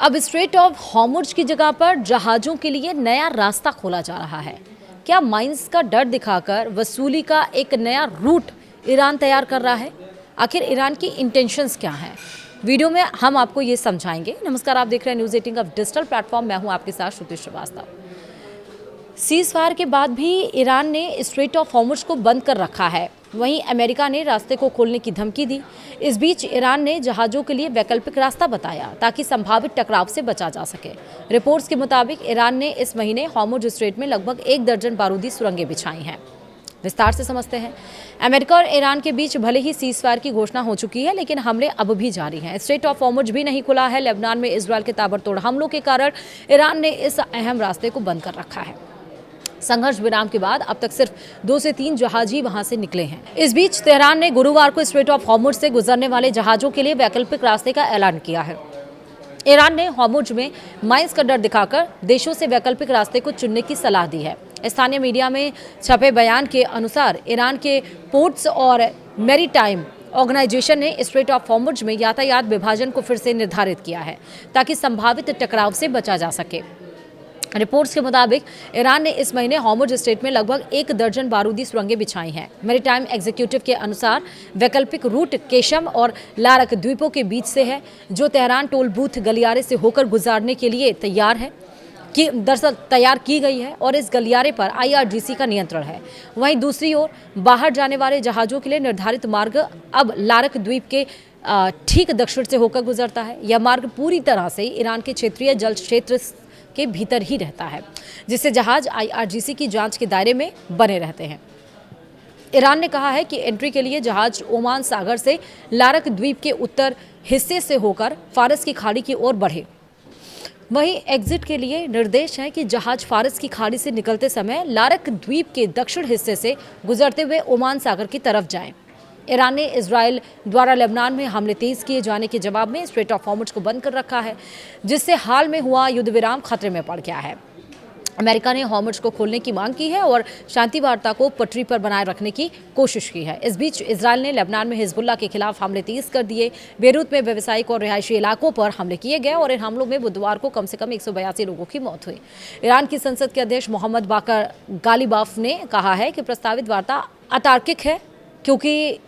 अब straight of Hormuz की जगह पर जहाजों के लिए नया रास्ता खोला जा रहा है। क्या माइंस का डर दिखाकर वसूली का एक नया रूट ईरान तैयार कर रहा है? आखिर ईरान की इंटेंशंस क्या हैं? वीडियो में हम आपको ये समझाएंगे। नमस्कार, आप देख रहे हैं न्यूज़ 18 का डिजिटल प्लेटफॉर्म। मैं हूं आपके साथ श्रुति श्रीवास्तव। सीज फायर के बाद भी ईरान ने स्ट्रेट ऑफ हॉर्मुज को बंद कर रखा है। वहीं अमेरिका ने रास्ते को खोलने की धमकी दी। इस बीच ईरान ने जहाज़ों के लिए वैकल्पिक रास्ता बताया ताकि संभावित टकराव से बचा जा सके। रिपोर्ट्स के मुताबिक ईरान ने इस महीने हॉर्मुज स्ट्रेट में लगभग 1 दर्जन बारूदी सुरंगें बिछाई हैं। विस्तार से समझते हैं। अमेरिका और ईरान के बीच भले ही सीज फायर की घोषणा हो चुकी है, लेकिन हमले अब भी जारी हैं। स्ट्रेट ऑफ हॉर्मुज भी नहीं खुला है। लेबनान में इजरायल के ताबड़तोड़ हमलों के कारण ईरान ने इस अहम रास्ते को बंद कर रखा है। संघर्ष विराम के बाद अब तक सिर्फ 2 से 3 जहाज ही वहां से निकले हैं। इस बीच तेहरान ने गुरुवार को स्ट्रेट ऑफ हॉर्मुज से गुजरने वाले जहाजों के लिए वैकल्पिक रास्ते का ऐलान किया है। ईरान ने हॉर्मुज में माइंस का डर दिखाकर देशों से वैकल्पिक रास्ते को चुनने की सलाह दी है। स्थानीय मीडिया में छपे बयान के अनुसार ईरान के पोर्ट्स और मैरीटाइम ऑर्गेनाइजेशन ने स्ट्रेट ऑफ हॉर्मुज में यातायात विभाजन को फिर से निर्धारित किया है ताकि संभावित टकराव से बचा जा सके। रिपोर्ट्स के मुताबिक ईरान ने इस महीने हॉर्मुज स्ट्रेट में लगभग 1 दर्जन बारूदी सुरंगें बिछाई हैं। मैरीटाइम एग्जीक्यूटिव के अनुसार वैकल्पिक रूट केशम और लारक द्वीपों के बीच से है, जो तेहरान टोल बूथ गलियारे से होकर गुजारने के लिए तैयार की गई है और इस गलियारे पर IRGC का नियंत्रण है। वहीं दूसरी ओर बाहर जाने वाले जहाज़ों के लिए निर्धारित मार्ग अब लारक द्वीप के ठीक दक्षिण से होकर गुजरता है। यह मार्ग पूरी तरह से ईरान के क्षेत्रीय जल क्षेत्र के भीतर ही रहता है, जिससे जहाज IRGC की जांच के दायरे में बने रहते हैं। ईरान ने कहा है कि एंट्री के लिए जहाज ओमान सागर से लारक द्वीप के उत्तर हिस्से से होकर फारस की खाड़ी की ओर बढ़े। वहीं एग्जिट के लिए निर्देश है कि जहाज फारस की खाड़ी से निकलते समय लारक द्वीप के दक्षिण हिस्से से गुजरते हुए ओमान सागर की तरफ जाएं। ईरान ने इजराइल द्वारा लेबनान में हमले तेज किए जाने के जवाब में स्ट्रेट ऑफ हॉर्मुज को बंद कर रखा है, जिससे हाल में हुआ युद्ध विराम खतरे में पड़ गया है। अमेरिका ने हॉर्मुज को खोलने की मांग की है और शांति वार्ता को पटरी पर बनाए रखने की कोशिश की है। इस बीच इजराइल ने लेबनान में हिजबुल्लाह के खिलाफ हमले तेज कर दिए। बेरूत में व्यावसायिक और रिहायशी इलाकों पर हमले किए गए और इन हमलों में बुधवार को कम से कम 182 लोगों की मौत हुई। ईरान की संसद के अध्यक्ष मोहम्मद बाकर गालिबाफ ने कहा है कि प्रस्तावित वार्ता अतार्किक है, क्योंकि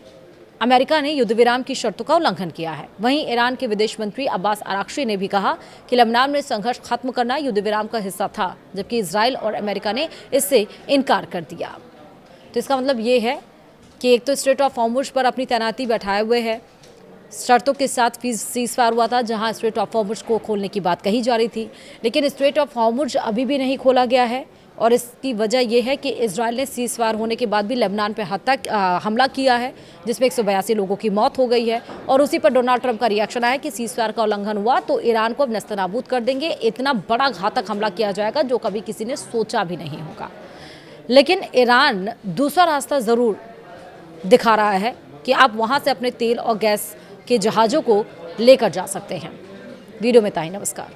अमेरिका ने युद्ध विराम की शर्तों का उल्लंघन किया है। वहीं ईरान के विदेश मंत्री अब्बास अराक्ची ने भी कहा कि लेबनान में संघर्ष खत्म करना युद्ध विराम का हिस्सा था, जबकि इजराइल और अमेरिका ने इससे इनकार कर दिया। तो इसका मतलब ये है कि एक तो स्ट्रेट ऑफ हॉर्मुज पर अपनी तैनाती बैठाए हुए है, शर्तों के साथ सीज फायर हुआ था, जहां स्ट्रेट ऑफ हॉर्मुज को खोलने की बात कही जा रही थी, लेकिन स्ट्रेट ऑफ हॉर्मुज अभी भी नहीं खोला गया है। और इसकी वजह यह है कि इजराइल ने सीज फायर होने के बाद भी लेबनान पर हमला किया है, जिसमें 182 लोगों की मौत हो गई है। और उसी पर डोनाल्ड ट्रंप का रिएक्शन आया कि सीज फायर का उल्लंघन हुआ तो ईरान को अब नेस्तनाबूद कर देंगे। इतना बड़ा घातक हमला किया जाएगा जो कभी किसी ने सोचा भी नहीं होगा। लेकिन ईरान दूसरा रास्ता ज़रूर दिखा रहा है कि आप वहाँ से अपने तेल और गैस के जहाज़ों को लेकर जा सकते हैं। वीडियो में था ही। नमस्कार।